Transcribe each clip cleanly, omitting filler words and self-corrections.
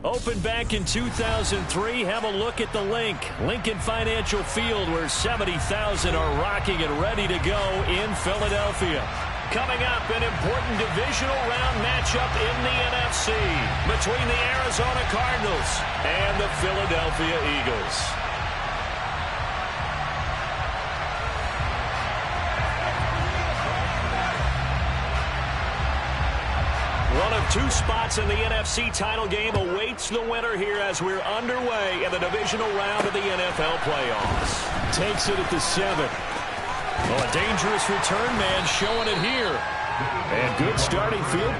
Opened back in 2003, have a look at the link. Lincoln Financial Field, where 70,000 are rocking and ready to go in Philadelphia. Coming up, an important divisional round matchup in the NFC between the Arizona Cardinals and the Philadelphia Eagles. One of two spots in the NFC title game awaits the winner here as we're underway in the divisional round of the NFL playoffs. Takes it at the 7. Well, a dangerous return man showing it here. And good starting field.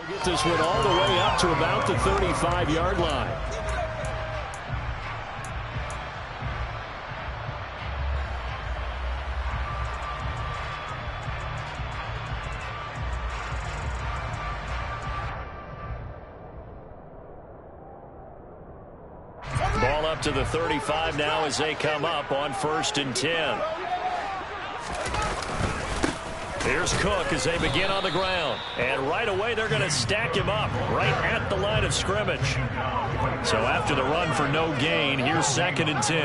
Get this one all the way up to about the 35-yard line. Ball up to the 35 now as they come up on 1st and 10. Here's Cook as they begin on the ground. And right away, they're going to stack him up right at the line of scrimmage. So after the run for no gain, here's 2nd and 10.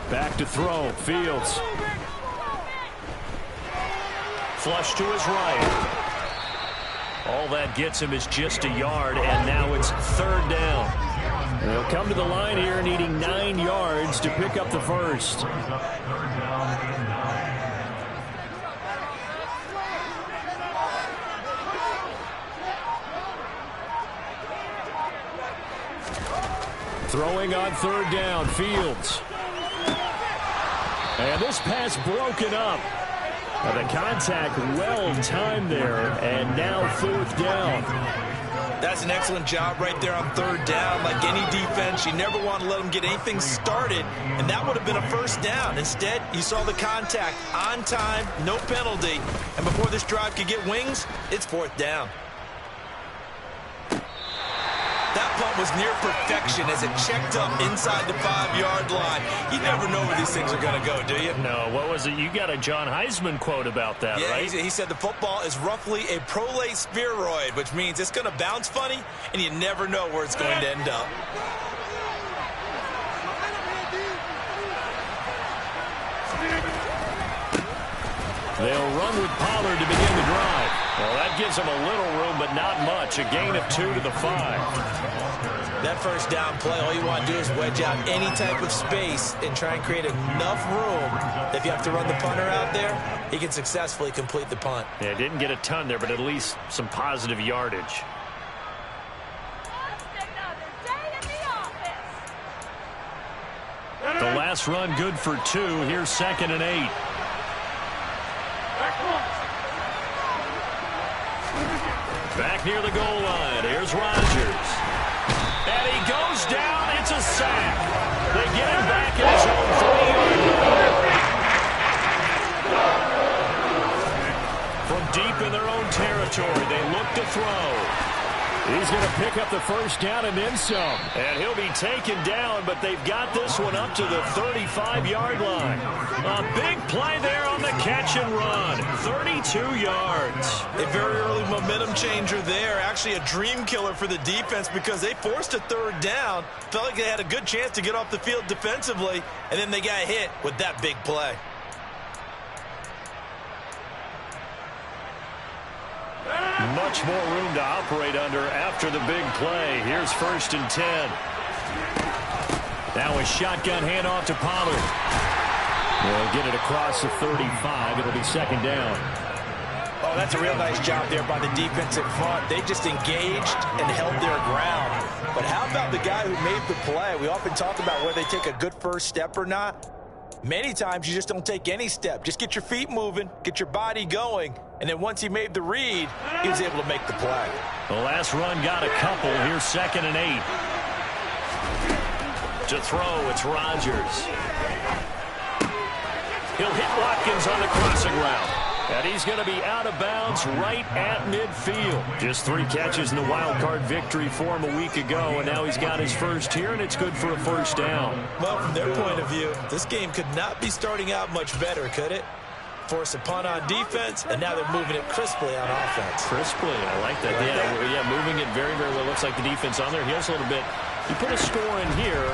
Back to throw. Fields. Flush to his right. All that gets him is just a yard, and now it's 3rd down. They'll come to the line here needing 9 yards to pick up the first. Throwing on 3rd down, Fields. And this pass broken up. The contact well timed there, and now 4th down. That's an excellent job right there on 3rd down. Like any defense, you never want to let them get anything started, and that would have been a 1st down. Instead, you saw the contact on time, no penalty, and before this drive could get wings, it's 4th down. That punt was near perfection as it checked up inside the 5-yard line. You never know where these things are going to go, do you? No, what was it? You got a John Heisman quote about that, right? Yeah, he said the football is roughly a prolate spheroid, which means it's going to bounce funny, and you never know where it's going to end up. They'll run with Pollard to begin the drive. Well, that gives them a little room, but not much. A gain of 2 to the 5. That 1st down play, all you want to do is wedge out any type of space and try and create enough room that if you have to run the punter out there, he can successfully complete the punt. Yeah, didn't get a ton there, but at least some positive yardage. The last run good for 2. Here's 2nd and 8. Back near the goal line. Here's Rodgers. And he goes down. It's a sack. They get him back in his own 3-yard line. From deep in their own territory, they look to throw. He's going to pick up the 1st down and then some. And he'll be taken down, but they've got this one up to the 35-yard line. A big play there on the catch and run. 32 yards. A very early momentum changer there. Actually a dream killer for the defense because they forced a 3rd down. Felt like they had a good chance to get off the field defensively, and then they got hit with that big play. Much more room to operate under after the big play. Here's 1st and 10. Now a shotgun handoff to Pollard. They'll get it across the 35. It'll be 2nd down. Oh, that's a real nice job there by the defensive front. They just engaged and held their ground. But how about the guy who made the play? We often talk about whether they take a good first step or not. Many times you just don't take any step. Just get your feet moving, get your body going, and then once he made the read, he was able to make the play. The last run got a couple. Here's 2nd and 8. To throw, it's Rodgers. He'll hit Watkins on the crossing route. And he's going to be out of bounds right at midfield. Just 3 catches in the wild card victory for him a week ago, and now he's got his first here, and it's good for a first down. Well, from their point of view, this game could not be starting out much better, could it? Force a punt on defense, and now they're moving it crisply on offense. Crisply, I like that. Yeah, moving it very, very well. Looks like the defense on their heels a little bit. You put a score in here,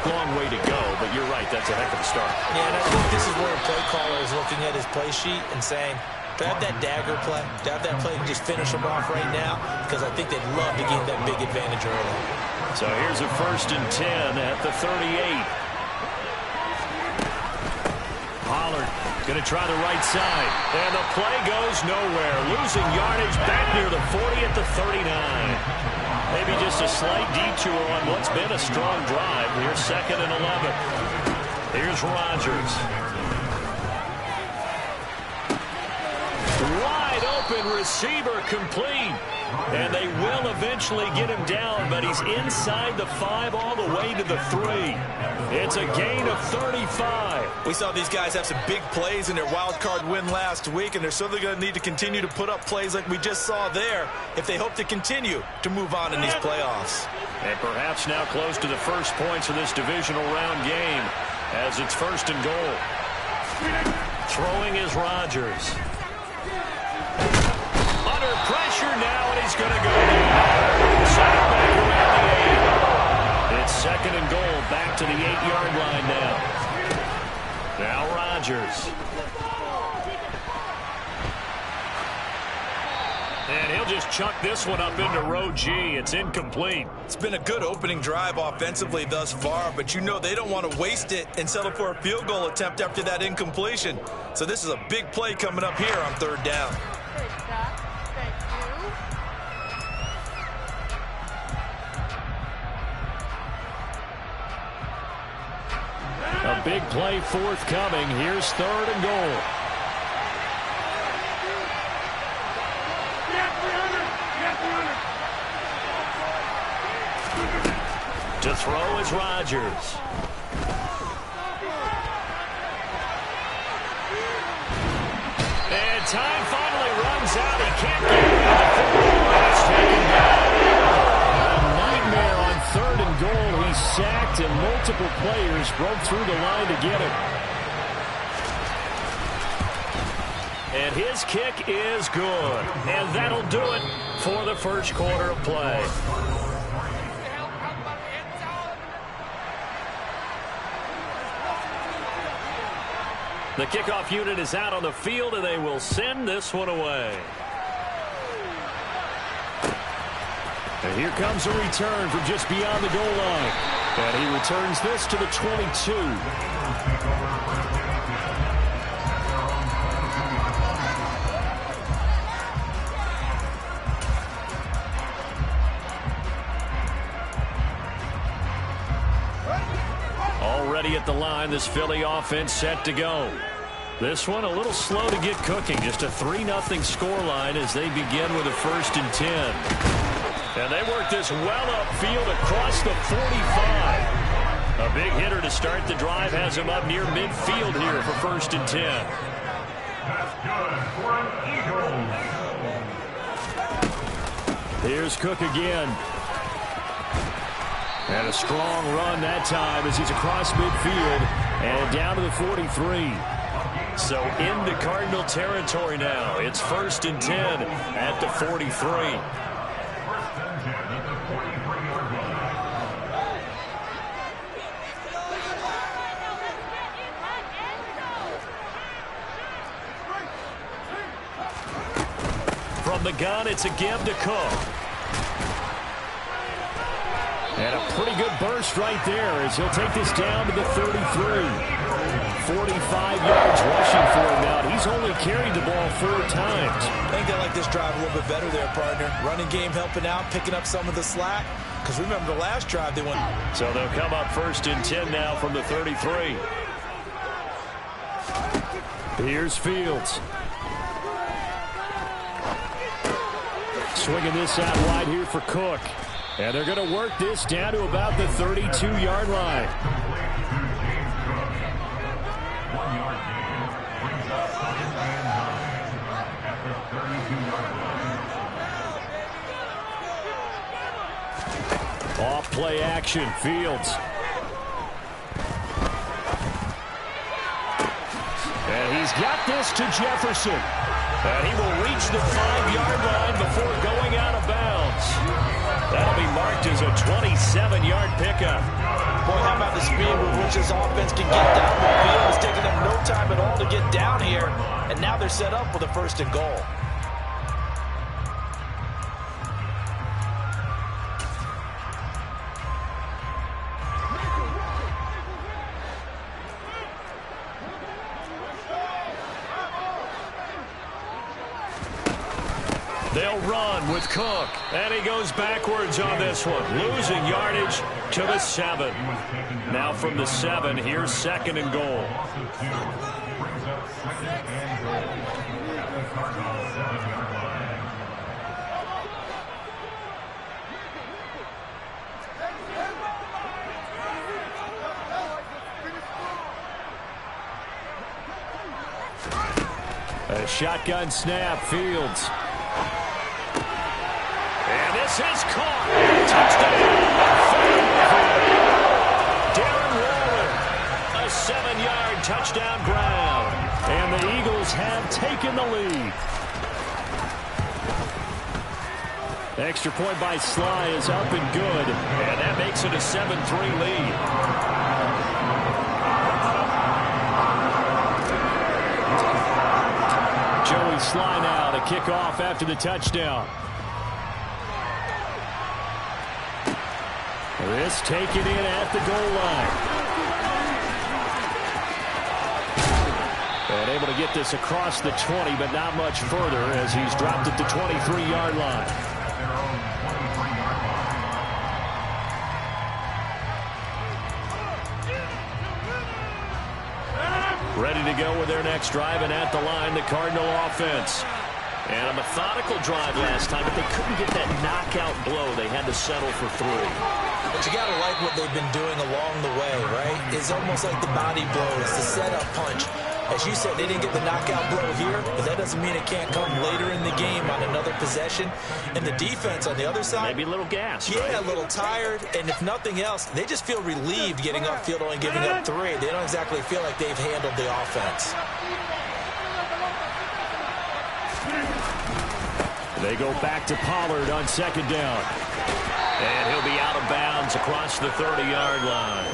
long way to go, but you're right, that's a heck of a start. Yeah, and I think this is where a play caller is looking at his play sheet and saying, grab that dagger play, grab that play and just finish them off right now, because I think they'd love to gain that big advantage early. So here's a 1st and 10 at the 38. Pollard going to try the right side, and the play goes nowhere. Losing yardage back near the 40 at the 39. Maybe just a slight detour on what's been a strong drive. Here's 2nd and 11. Here's Rodgers. Wide open receiver complete. And they will eventually get him down, but he's inside the 5 all the way to the 3. It's a gain of 35. We saw these guys have some big plays in their wild card win last week, and they're certainly going to need to continue to put up plays like we just saw there if they hope to continue to move on in these playoffs. And perhaps now close to the first points of this divisional round game as it's 1st and goal. Throwing is Rodgers. Under pressure now, and he's going to go down. Sacked back around the 8. It's 2nd and goal, back to the 8-yard line now. Now Rodgers. And he'll just chuck this one up into row G. It's incomplete. It's been a good opening drive offensively thus far, but you know they don't want to waste it and settle for a field goal attempt after that incompletion. So this is a big play coming up here on 3rd down. A big play forthcoming. Here's 3rd and goal. To throw is Rodgers. And time finally runs out. He can't get it on the football. It's taken down. A nightmare on 3rd and goal. He's sacked, and multiple players broke through the line to get him. And his kick is good. And that'll do it for the first quarter of play. The kickoff unit is out on the field, and they will send this one away. And here comes a return from just beyond the goal line. And he returns this to the 22. Already at the line, this Philly offense set to go. This one a little slow to get cooking. Just a 3-0 scoreline as they begin with a 1st and 10. And they work this well upfield across the 45. A big hitter to start the drive has him up near midfield here for 1st and 10. Here's Cook again. And a strong run that time as he's across midfield and down to the 43. So into Cardinal territory now. It's 1st and 10 at the 43. From the gun, it's a give to Cook. And a pretty good burst right there as he'll take this down to the 33. 45 yards rushing for him now. He's only carried the ball 4 times. I think they like this drive a little bit better there, partner. Running game helping out, picking up some of the slack. Because remember the last drive they went. So they'll come up 1st and 10 now from the 33. Here's Fields. Swinging this out wide here for Cook. And they're going to work this down to about the 32-yard line. Off play action, Fields. And he's got this to Jefferson. And he will reach the 5-yard line before going out of bounds. That'll be marked as a 27-yard pickup. Boy, how about the speed with which this offense can get down the field? It's taking them no time at all to get down here. And now they're set up with a 1st and goal. They'll run with Cook, and he goes backwards on this one, losing yardage to the 7. Now from the 7, here's 2nd and goal. A shotgun snap, Fields. And this is caught. Touchdown. Darren Waller. A 7-yard touchdown ground. And the Eagles have taken the lead. Extra point by Sly is up and good. And that makes it a 7-3 lead. Joey Sly now to kick off after the touchdown. This taken in at the goal line. And able to get this across the 20, but not much further as he's dropped at the 23-yard line. Ready to go with their next drive, and at the line, the Cardinal offense. And a methodical drive last time, but they couldn't get that knockout blow. They had to settle for 3. But you got to like what they've been doing along the way, right? It's almost like the body blow. It's the setup punch. As you said, they didn't get the knockout blow here, but that doesn't mean it can't come later in the game on another possession. And the defense on the other side. Maybe a little gas. Yeah, right? a little tired. And if nothing else, they just feel relieved getting upfield, only giving up 3. They don't exactly feel like they've handled the offense. They go back to Pollard on 2nd down. And he'll be out of bounds across the 30-yard line.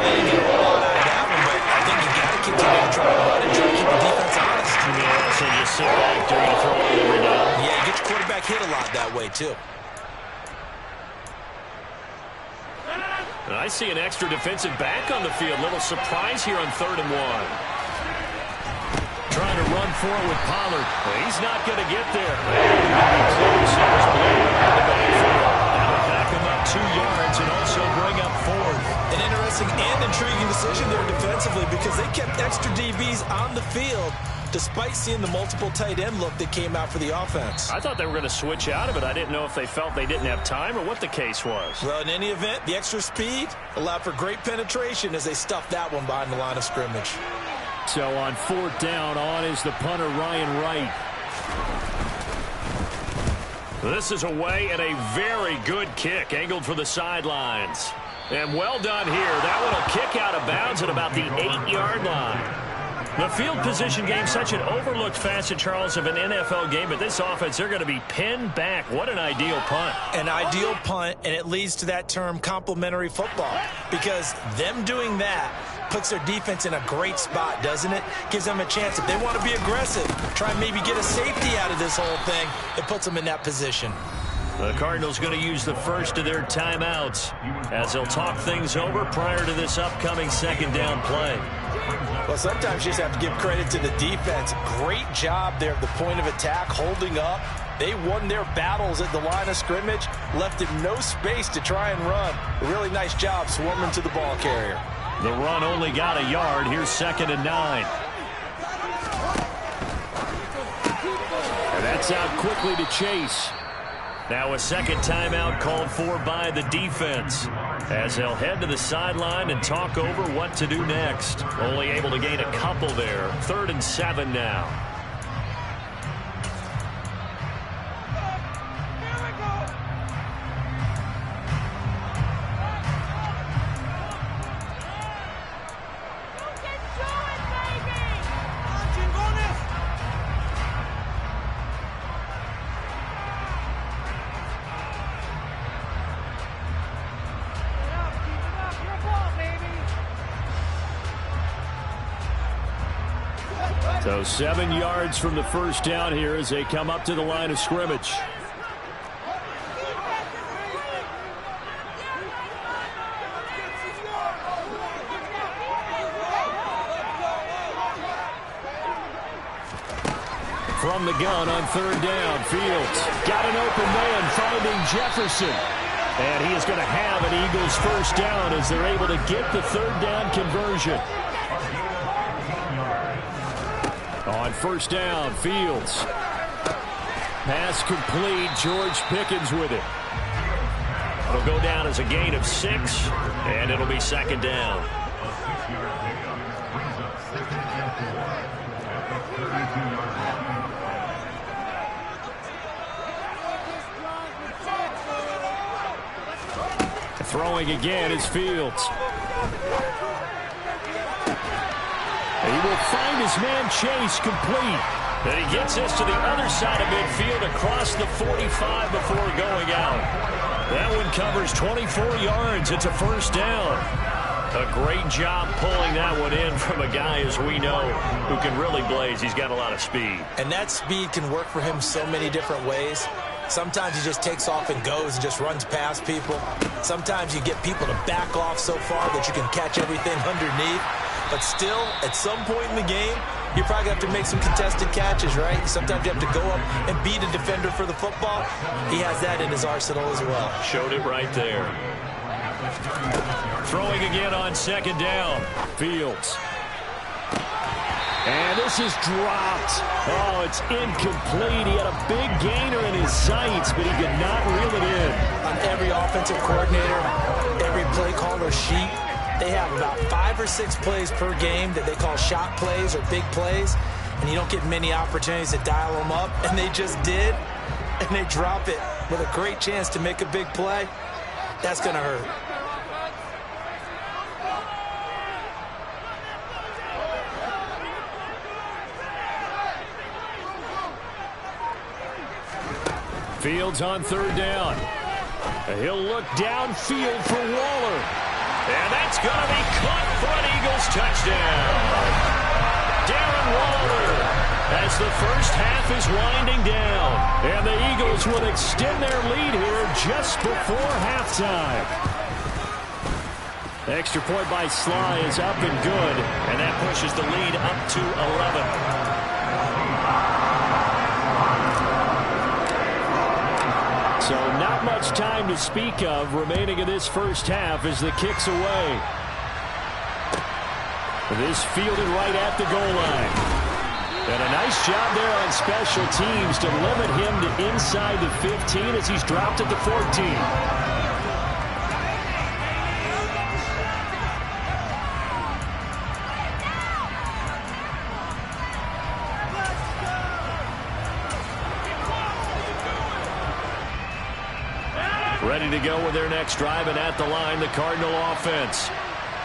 They didn't get a whole lot out of that one, but I think you got to continue to try to run and try to keep the defense honest. Yeah, so just sit back during the throw every down. Yeah, get your quarterback hit a lot that way, too. And I see an extra defensive back on the field. Little surprise here on 3rd and 1. Trying to run for it with Pollard. He's not going to get there. That'll back him up 2 yards and also bring up 4th. An interesting and intriguing decision there defensively because they kept extra DBs on the field despite seeing the multiple tight end look that came out for the offense. I thought they were going to switch out of it. I didn't know if they felt they didn't have time or what the case was. Well, in any event, the extra speed allowed for great penetration as they stuffed that one behind the line of scrimmage. So on 4th down, on is the punter, Ryan Wright. This is away and a very good kick, angled for the sidelines. And well done here. That one will kick out of bounds at about the 8-yard line. The field position game, such an overlooked facet, Charles, of an NFL game, but this offense, they're going to be pinned back. What an ideal punt. An ideal punt, and it leads to that term complementary football, because them doing that puts their defense in a great spot, doesn't it? Gives them a chance. If they want to be aggressive, try and maybe get a safety out of this whole thing, it puts them in that position. The Cardinals going to use the first of their timeouts as they'll talk things over prior to this upcoming 2nd down play. Well, sometimes you just have to give credit to the defense. Great job there at the point of attack, holding up. They won their battles at the line of scrimmage, left him no space to try and run. A really nice job swarming to the ball carrier. The run only got a yard. Here's 2nd and 9. And that's out quickly to Chase. Now a second timeout called for by the defense, as they'll head to the sideline and talk over what to do next. Only able to gain a couple there. 3rd and 7 now. So 7 yards from the first down here as they come up to the line of scrimmage. From the gun on 3rd down, Fields got an open man finding Jefferson. And he is going to have an Eagles first down as they're able to get the 3rd down conversion. On 1st down, Fields. Pass complete. George Pickens with it. It'll go down as a gain of 6, and it'll be 2nd down. Throwing again is Fields. He will find his man Chase complete. And he gets this to the other side of midfield across the 45 before going out. That one covers 24 yards. It's a first down. A great job pulling that one in from a guy, as we know, who can really blaze. He's got a lot of speed. And that speed can work for him so many different ways. Sometimes he just takes off and goes and just runs past people. Sometimes you get people to back off so far that you can catch everything underneath. But still, at some point in the game, you're probably going to have to make some contested catches, right? Sometimes you have to go up and beat a defender for the football. He has that in his arsenal as well. Showed it right there. Throwing again on 2nd down. Fields. And this is dropped. Oh, it's incomplete. He had a big gainer in his sights, but he could not reel it in. On every offensive coordinator, every play caller sheet, they have about 5 or 6 plays per game that they call shot plays or big plays, and you don't get many opportunities to dial them up, and they just did, and they drop it with a great chance to make a big play. That's going to hurt. Fields on 3rd down. He'll look downfield for Waller. And that's going to be caught for an Eagles touchdown. Darren Waller, as the first half is winding down. And the Eagles will extend their lead here just before halftime. Extra point by Sly is up and good. And that pushes the lead up to 11. So not much time to speak of remaining in this first half as the kick's away. This fielded right at the goal line. And a nice job there on special teams to limit him to inside the 15 as he's dropped at the 14. Ready to go with their next drive, and at the line, the Cardinal offense.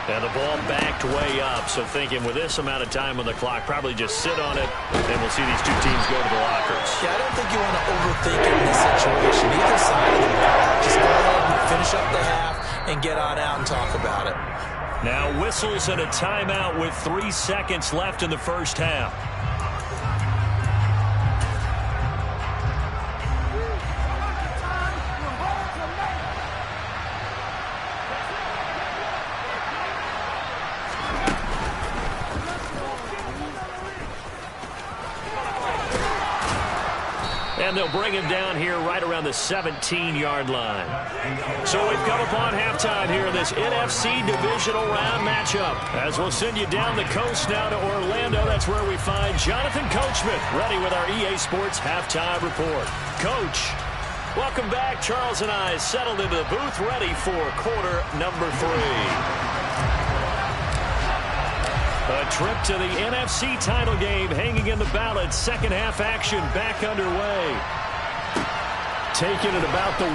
And the ball backed way up, so thinking with this amount of time on the clock, probably just sit on it, and we'll see these two teams go to the lockers. Yeah, I don't think you want to overthink it in this situation. Either side of the ball, just go ahead and finish up the half and get on out and talk about it. Now whistles and a timeout with 3 seconds left in the first half. And they'll bring him down here right around the 17-yard line. So we've come upon halftime here in this NFC Divisional Round matchup. As we'll send you down the coast now to Orlando, that's where we find Jonathan Coachman, ready with our EA Sports Halftime Report. Coach, welcome back. Charles and I settled into the booth, ready for quarter number 3. A trip to the NFC title game hanging in the balance. Second half action back underway. Taking it about the 1.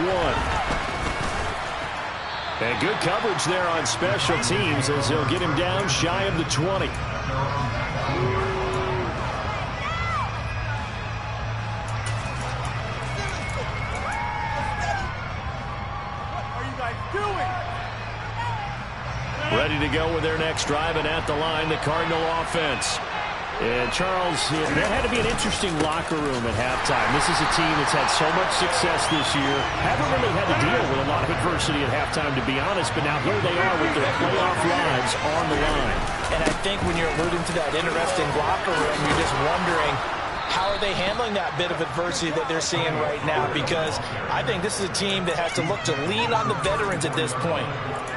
And good coverage there on special teams as they'll get him down shy of the 20. Ready to go with their next drive, and at the line, the Cardinal offense. And Charles, that had to be an interesting locker room at halftime. This is a team that's had so much success this year. Haven't really had to deal with a lot of adversity at halftime, to be honest, but now here they are with their playoff lives on the line. And I think when you're alluding to that interesting locker room, you're just wondering, how are they handling that bit of adversity that they're seeing right now? Because I think this is a team that has to look to lean on the veterans at this point.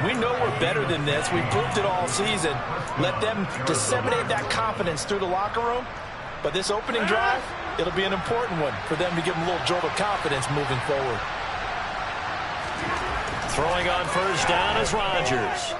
We know we're better than this. We've proved it all season. Let them disseminate that confidence through the locker room. But this opening drive, it'll be an important one for them to give them a little jolt of confidence moving forward. Throwing on first down is Rodgers.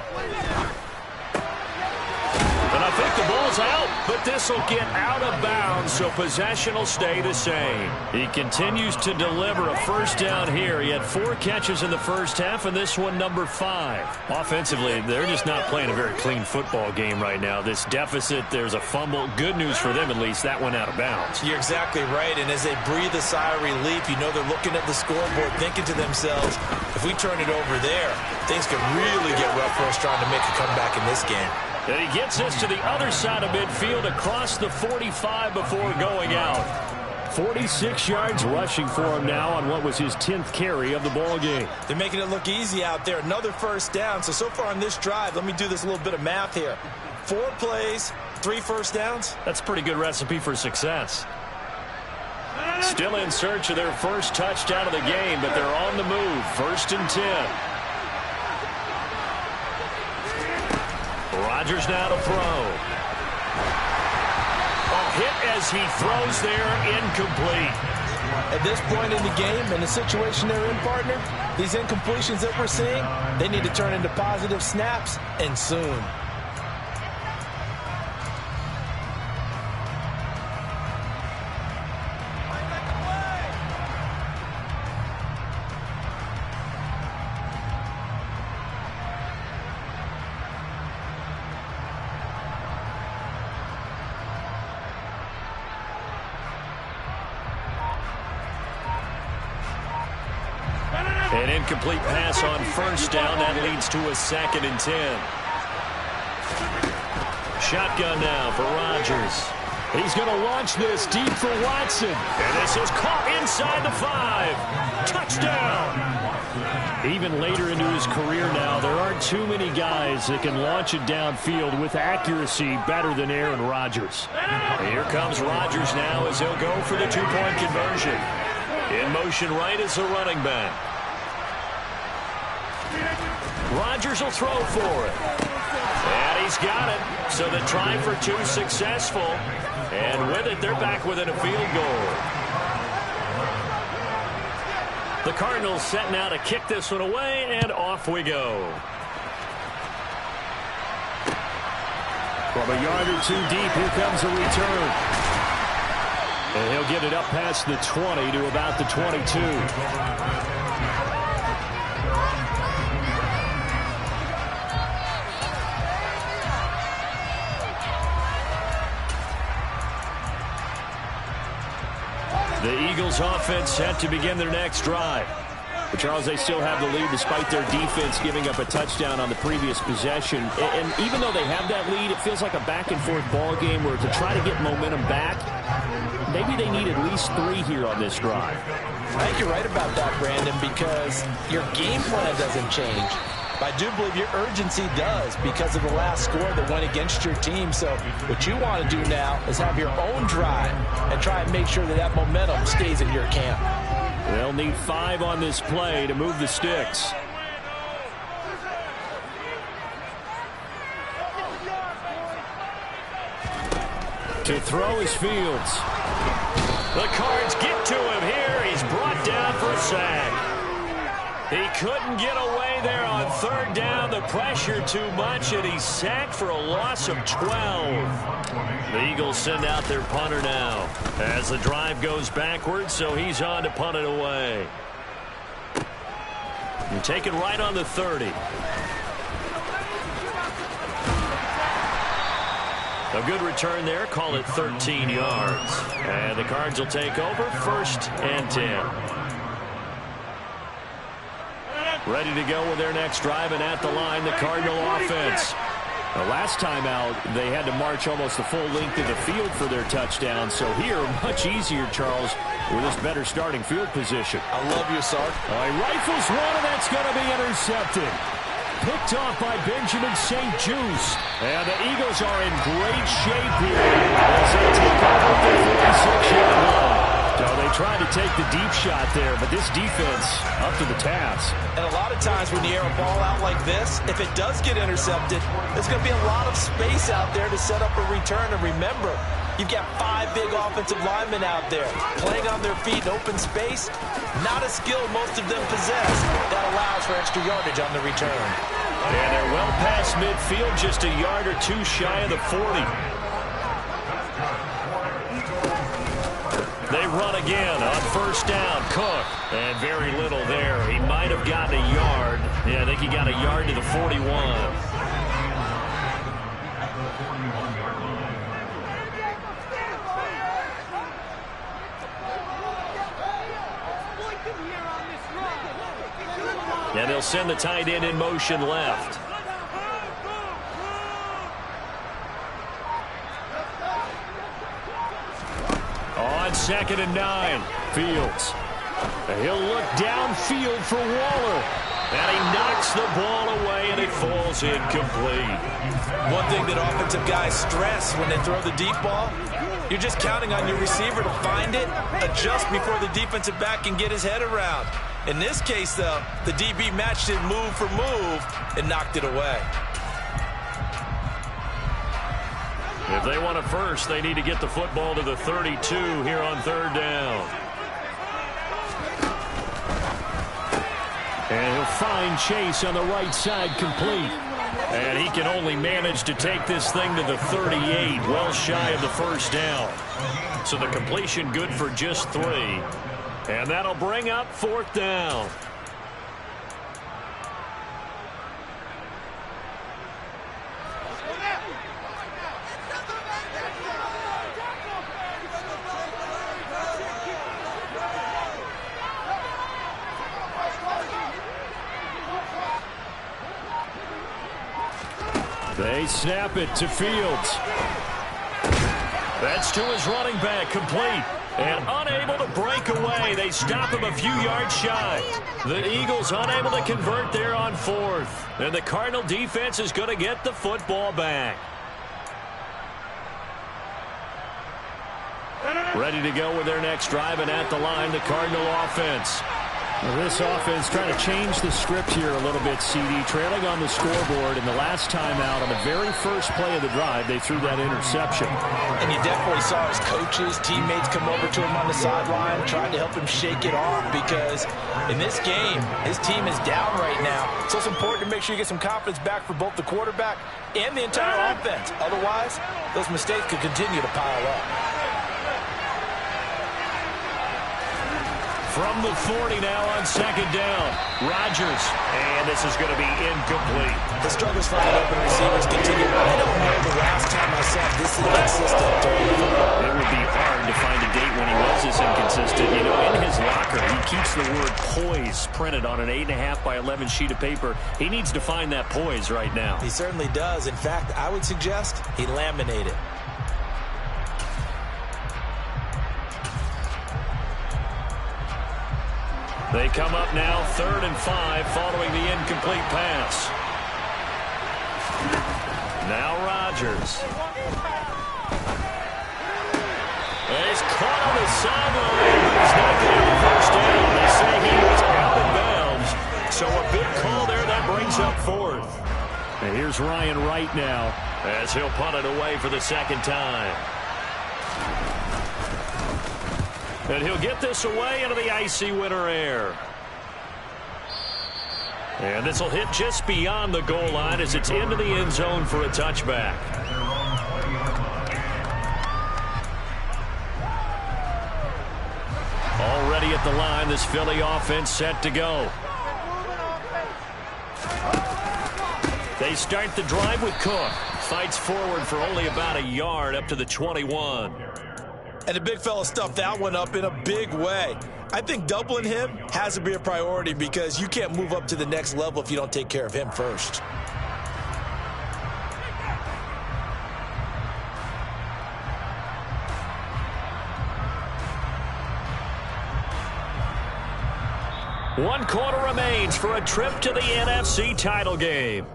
And I think the ball's out, but this will get out of bounds, so possession will stay the same. He continues to deliver a first down here. He had 4 catches in the first half, and this one number 5. Offensively, they're just not playing a very clean football game right now. This deficit, there's a fumble. Good news for them, at least. That went out of bounds. You're exactly right, and as they breathe a sigh of relief, you know they're looking at the scoreboard, thinking to themselves, if we turn it over there, things could really get rough for us trying to make a comeback in this game. And he gets us to the other side of midfield across the 45 before going out. 46 yards rushing for him now on what was his 10th carry of the ball game. They're making it look easy out there. Another first down. So far on this drive, let me do this little bit of math here. 4 plays, 3 first downs. That's a pretty good recipe for success. Still in search of their first touchdown of the game, but they're on the move. 1st and 10. Rodgers now to throw. Hit as he throws there, incomplete. At this point in the game, in the situation they're in, partner, these incompletions that we're seeing, they need to turn into positive snaps, and soon. An incomplete pass on first down. That leads to a 2nd and 10. Shotgun now for Rodgers. He's going to launch this deep for Watson. And this is caught inside the 5. Touchdown. Even later into his career now, there aren't too many guys that can launch it downfield with accuracy better than Aaron Rodgers. And here comes Rodgers now as he'll go for the 2-point conversion. In motion right is the running back. Rodgers will throw for it. And he's got it. So the try for 2 successful. And with it, they're back within a field goal. The Cardinals set now to kick this one away, and off we go. From a yard or 2 deep, here comes a return. And he'll get it up past the 20 to about the 22. The Eagles offense set to begin their next drive. But Charles, they still have the lead despite their defense giving up a touchdown on the previous possession. And even though they have that lead, it feels like a back-and-forth ball game where to try to get momentum back, maybe they need at least 3 here on this drive. I think you're right about that, Brandon, because your game plan doesn't change. But I do believe your urgency does because of the last score that went against your team. So what you want to do now is have your own drive and try and make sure that that momentum stays in your camp. They'll need 5 on this play to move the sticks. To throw is Fields. The Cards get to him here. He's brought down for a sack. He couldn't get away there on 3rd down. The pressure too much, and he's sacked for a loss of 12. The Eagles send out their punter now as the drive goes backwards, so he's on to punt it away. And take it right on the 30. A good return there. Call it 13 yards. And the Cards will take over 1st and 10. Ready to go with their next drive, and at the line, the Cardinal offense. The last time out, they had to march almost the full length of the field for their touchdown. So here, much easier, Charles, with this better starting field position. I love you, Sark. He rifles one, and that's going to be intercepted. Picked off by Benjamin St. Juste. And the Eagles are in great shape here as they take over the 46-yard line. So they tried to take the deep shot there, but this defense up to the task. And a lot of times when you air a ball out like this, if it does get intercepted, there's going to be a lot of space out there to set up a return. And remember, you've got 5 big offensive linemen out there playing on their feet in open space. Not a skill most of them possess. That allows for extra yardage on the return. And they're well past midfield, just a yard or 2 shy of the 40. They run again on 1st down. Cook. And very little there. He might have gotten a yard. Yeah, I think he got a yard to the 41. And they'll send the tight end in motion left. On 2nd and 9, Fields. He'll look downfield for Waller. And he knocks the ball away, and it falls incomplete. One thing that offensive guys stress when they throw the deep ball, you're just counting on your receiver to find it, adjust before the defensive back can get his head around. In this case, though, the DB matched it move for move and knocked it away. If they want a first, they need to get the football to the 32 here on 3rd down. And he'll find Chase on the right side, complete. And he can only manage to take this thing to the 38, well shy of the 1st down. So the completion good for just 3. And that'll bring up 4th down. They snap it to Fields. That's to his running back, complete. And unable to break away. They stop him a few yards shy. The Eagles unable to convert there on 4th. And the Cardinal defense is going to get the football back. Ready to go with their next drive, and at the line, the Cardinal offense. Well, this offense trying to change the script here a little bit, CD. Trailing on the scoreboard, and the last time out on the very first play of the drive, they threw that interception. And you definitely saw his coaches, teammates come over to him on the sideline, trying to help him shake it off, because in this game, his team is down right now. So it's important to make sure you get some confidence back for both the quarterback and the entire offense. Otherwise, those mistakes could continue to pile up. From the 40 now on 2nd down. Rodgers. And this is going to be incomplete. The struggles finding open receivers continue. I don't know the last time I saw this inconsistent. It would be hard to find a date when he was this inconsistent. You know, in his locker, he keeps the word poise printed on an 8.5 by 11 sheet of paper. He needs to find that poise right now. He certainly does. In fact, I would suggest he laminate it. They come up now 3rd and 5 following the incomplete pass. Now Rodgers. He's caught on the sideline, but he's not going to have the first down. They say he was out of bounds. So a big call there that brings up 4th. And here's Ryan Wright now as he'll punt it away for the 2nd time. And he'll get this away into the icy winter air. And this will hit just beyond the goal line as it's into the end zone for a touchback. Already at the line, this Philly offense set to go. They start the drive with Cook. Fights forward for only about a yard up to the 21. And the big fella stuffed that one up in a big way. I think doubling him has to be a priority because you can't move up to the next level if you don't take care of him first. One quarter remains for a trip to the NFC title game.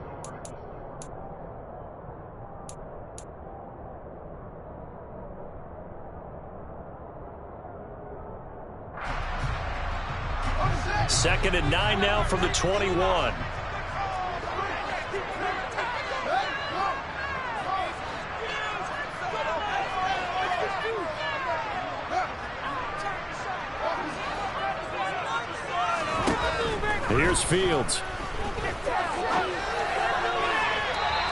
Second and 9 now from the 21. Here's Fields.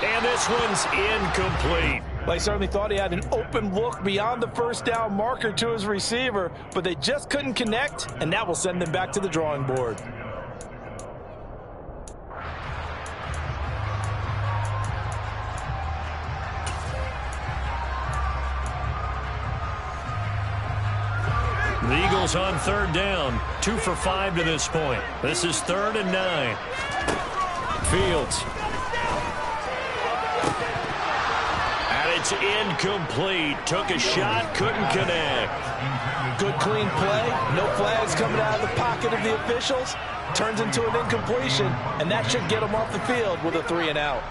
And this one's incomplete. Well, he certainly thought he had an open look beyond the first down marker to his receiver, but they just couldn't connect, and that will send them back to the drawing board. The Eagles on 3rd down. 2 for 5 to this point. This is 3rd and 9. Fields. It's incomplete. Took a shot, couldn't connect. Good clean play. No flags coming out of the pocket of the officials. Turns into an incompletion, and that should get them off the field with a 3 and out.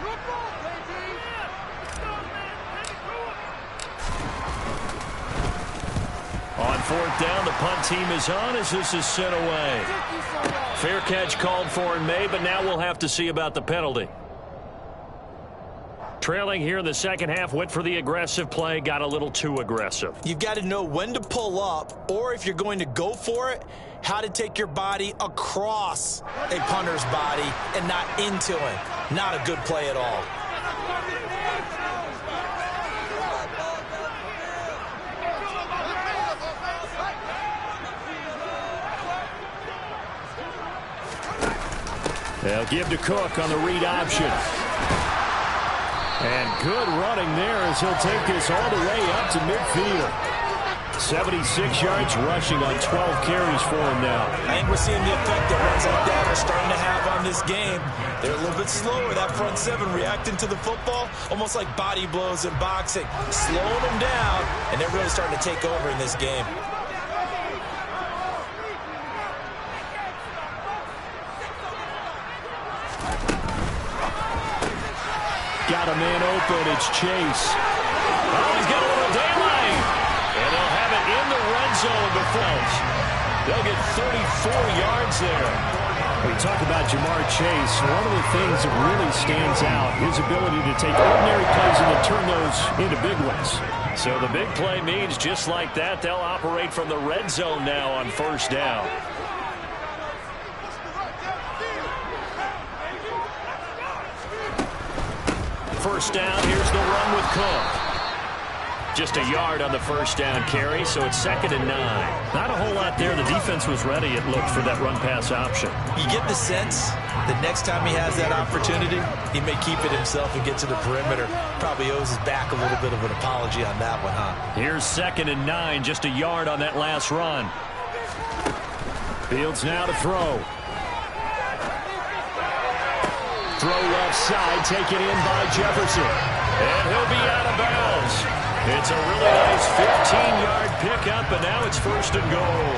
On 4th down, the punt team is on as this is sent away. Fair catch called for and made, but now we'll have to see about the penalty. Trailing here in the second half, went for the aggressive play, got a little too aggressive. You've got to know when to pull up, or if you're going to go for it, how to take your body across a punter's body and not into him. Not a good play at all. They'll give to Cook on the read option. And good running there as he'll take this all the way up to midfield. 76 yards rushing on 12 carries for him now. I think we're seeing the effect that runs like that are starting to have on this game. They're a little bit slower, that front 7 reacting to the football, almost like body blows in boxing. Slowing them down, and they're really starting to take over in this game. Got a man open. It's Chase. Oh, he's got a little daylight. And they'll have it in the red zone before. They'll get 34 yards there. We talk about Jamar Chase. One of the things that really stands out, his ability to take ordinary plays and to turn those into big ones. So the big play means just like that, they'll operate from the red zone now on 1st down. First down, here's the run with Cook. Just a yard on the first down carry, so it's 2nd and 9. Not a whole lot there. The defense was ready, it looked, for that run-pass option. You get the sense that next time he has that opportunity, he may keep it himself and get to the perimeter. Probably owes his back a little bit of an apology on that one, huh? Here's 2nd and 9, just a yard on that last run. Fields now to throw. Throw left side, taken in by Jefferson. And he'll be out of bounds. It's a really nice 15-yard pickup, and now it's 1st and goal.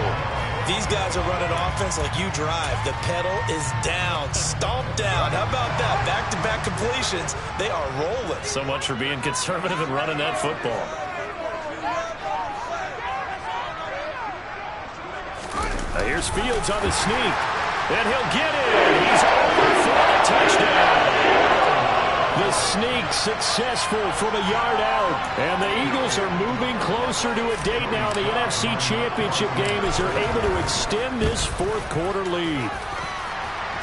these guys are running offense like you drive, the pedal is down, stomped down. How about that? Back-to-back completions. They are rolling. So much for being conservative and running that football. Now here's Fields on the sneak. And he'll get it. He's over for a touchdown. The sneak successful from a yard out. And the Eagles are moving closer to a date now in the NFC Championship game as they're able to extend this fourth quarter lead.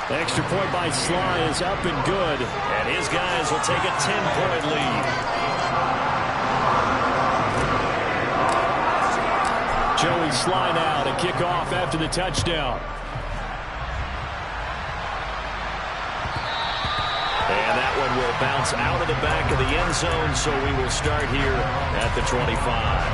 The extra point by Sly is up and good. And his guys will take a 10-point lead. Joey Sly now to kick off after the touchdown. And that one will bounce out of the back of the end zone, so we will start here at the 25.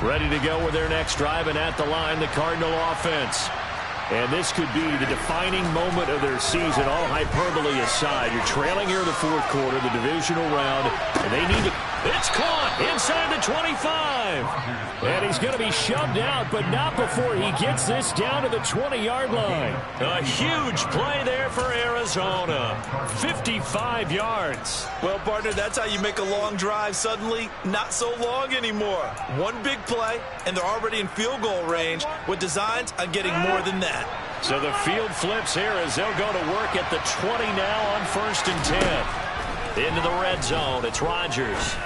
Ready to go with their next drive, and at the line, the Cardinal offense. And this could be the defining moment of their season, all hyperbole aside. You're trailing here in the fourth quarter, the divisional round, and they need to... It's caught inside the 25. And he's going to be shoved out, but not before he gets this down to the 20-yard line. A huge play there for Arizona. 55 yards. Well, partner, that's how you make a long drive suddenly not so long anymore. One big play, and they're already in field goal range with designs on getting more than that. So the field flips here as they'll go to work at the 20 now on 1st and 10. Into the red zone. It's Rodgers.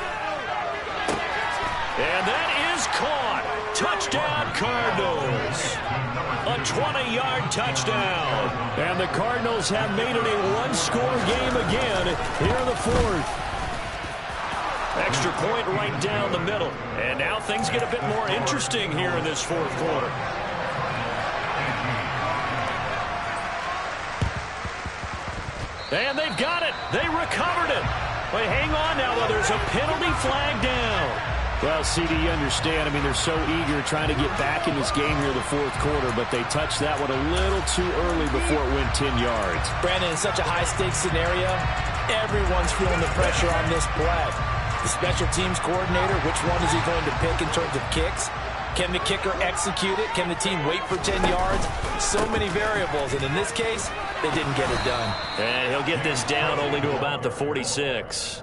And that is caught. Touchdown, Cardinals. A 20-yard touchdown. And the Cardinals have made it a one-score game again here in the fourth. Extra point right down the middle. And now things get a bit more interesting here in this fourth quarter. And they've got it. They recovered it. But hang on now, though. There's a penalty flag down. Well, CD, you understand. I mean, they're so eager trying to get back in this game here in the fourth quarter, but they touched that one a little too early before it went 10 yards. Brandon, in such a high-stakes scenario, everyone's feeling the pressure on this play. The special teams coordinator, which one is he going to pick in terms of kicks? Can the kicker execute it? Can the team wait for 10 yards? So many variables, and in this case, they didn't get it done. And he'll get this down only to about the 46.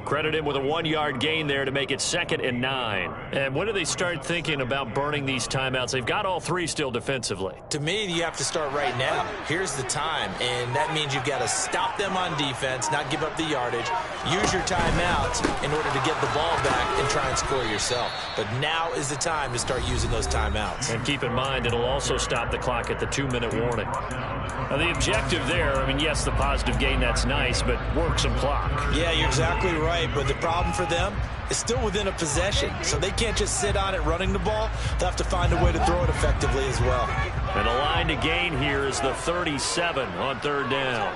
Credit him with a 1-yard gain there to make it 2nd and 9. And when do they start thinking about burning these timeouts? They've got all three still defensively. To me, you have to start right now. Here's the time, and that means you've got to stop them on defense, not give up the yardage, use your timeouts in order to get the ball back and try and score yourself. But now is the time to start using those timeouts. And keep in mind, it'll also stop the clock at the 2-minute warning. Now, the objective there, I mean, yes, the positive gain, that's nice, but work some clock. Yeah, you're exactly right, but the problem for them is still within a possession, so they can't just sit on it running the ball. They'll have to find a way to throw it effectively as well. And the line to gain here is the 37 on 3rd down.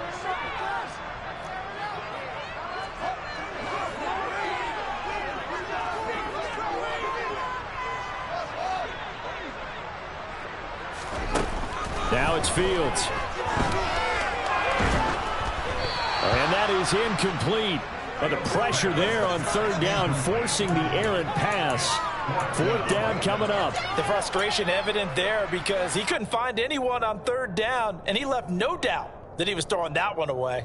Now it's Fields. And that is incomplete. But the pressure there on 3rd down, forcing the errant pass. 4th down coming up. The frustration evident there because he couldn't find anyone on 3rd down, and he left no doubt that he was throwing that one away.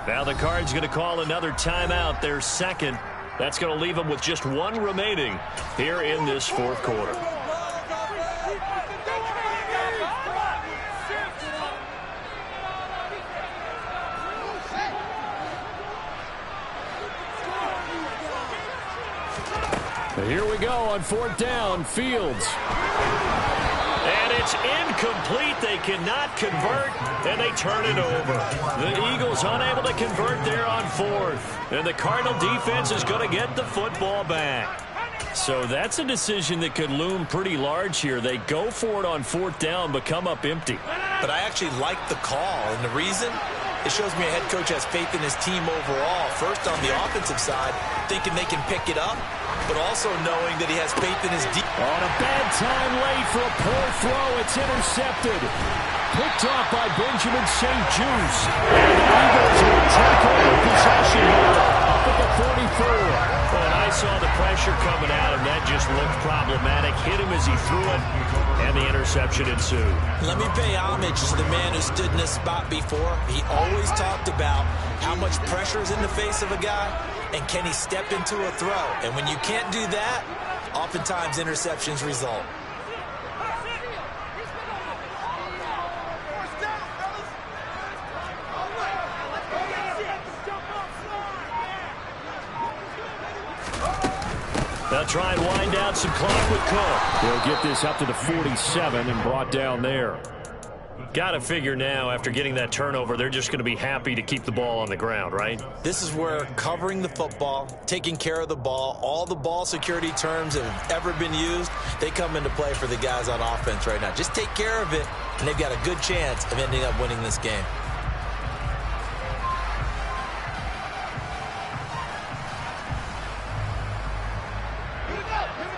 Now the Cards going to call another timeout, their 2nd. That's going to leave them with just 1 remaining here in this fourth quarter. Here we go on 4th down, Fields. And it's incomplete. They cannot convert, and they turn it over. The Eagles unable to convert there on 4th. And the Cardinal defense is going to get the football back. So that's a decision that could loom pretty large here. They go for it on 4th down, but come up empty. But I actually like the call, and the reason? It shows me a head coach has faith in his team overall. First on the offensive side, thinking they can pick it up, but also knowing that he has faith in his defense. On a bad time late for a poor throw. It's intercepted. Picked off by Benjamin St-Juste. And the Eagles will take over possession here up at the 44. And I saw the pressure coming out, and that just looked problematic. Hit him as he threw it, and the interception ensued. Let me pay homage to the man who stood in this spot before. He always talked about how much pressure is in the face of a guy, and can he step into a throw. And when you can't do that, oftentimes interceptions result. They'll try and wind down some clock with Cook. They'll get this up to the 47 and brought down there. Got to figure now, after getting that turnover, they're just going to be happy to keep the ball on the ground, right? This is where covering the football, taking care of the ball, all the ball security terms that have ever been used, they come into play for the guys on offense right now. Just take care of it, and they've got a good chance of ending up winning this game.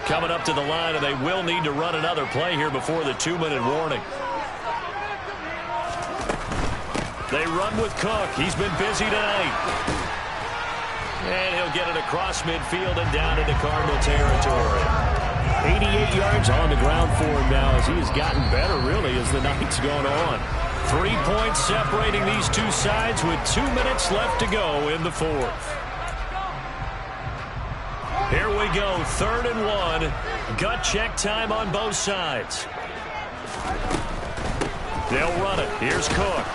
Coming up to the line, and they will need to run another play here before the 2-minute warning. They run with Cook. He's been busy tonight. And he'll get it across midfield and down into Cardinal territory. 88 yards on the ground for him now as he has gotten better, really, as the night's gone on. 3 points separating these two sides with 2 minutes left to go in the fourth. Here we go, 3rd and 1. Gut check time on both sides. They'll run it. Here's Cook.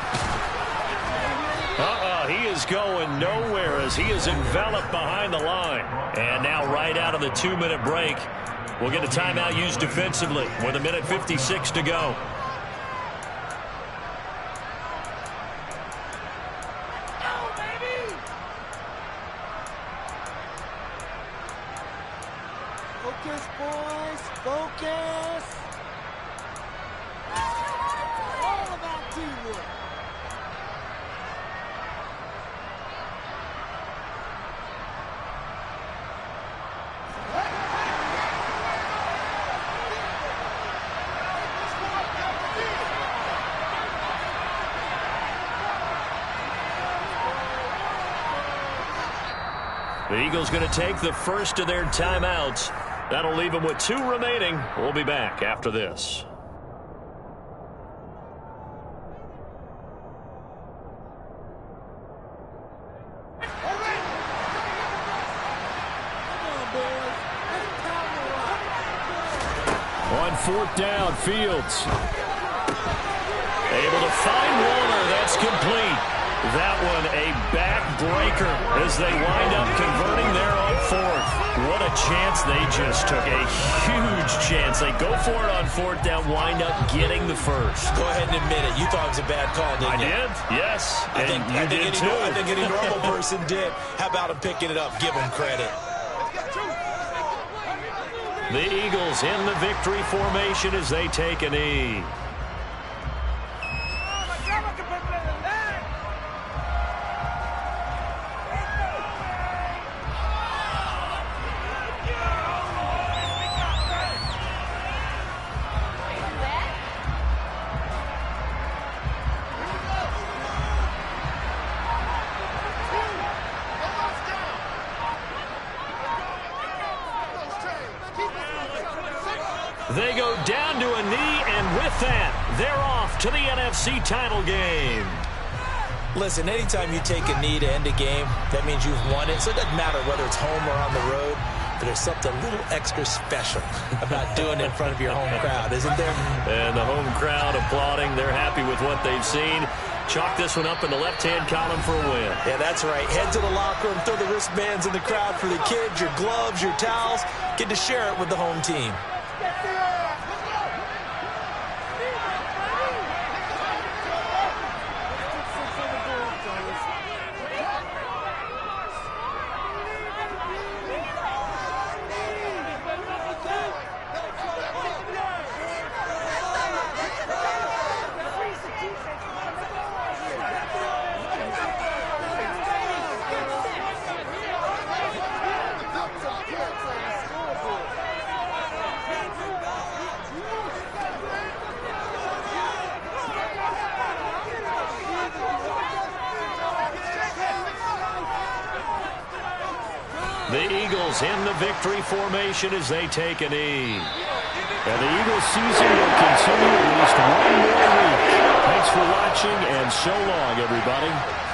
He is going nowhere as he is enveloped behind the line. And now right out of the 2-minute break, we'll get a timeout used defensively with 1:56 to go. Focus, boys. Focus. All about teamwork. The Eagles going to take the first of their timeouts. That'll leave them with 2 remaining. We'll be back after this. On 4th down, Fields. Able to find Warner. That's complete. That one a backbreaker as they wind up converting there on 4th. What a chance they just took. A huge chance. They go for it on 4th down, wind up getting the first. Go ahead and admit it. You thought it was a bad call, didn't you? I did, yes. I think any normal person did. How about him picking it up? Give him credit. The Eagles in the victory formation as they take a knee. They go down to a knee, and with that, they're off to the NFC title game. Listen, anytime you take a knee to end a game, that means you've won it. So it doesn't matter whether it's home or on the road, but there's something a little extra special about doing it in front of your home crowd, isn't there? And the home crowd applauding. They're happy with what they've seen. Chalk this one up in the left-hand column for a win. Yeah, that's right. Head to the locker room, throw the wristbands in the crowd for the kids, your gloves, your towels. Get to share it with the home team. The Eagles in the victory formation as they take a knee. And the Eagles season will continue at least one more week. Thanks for watching, and so long, everybody.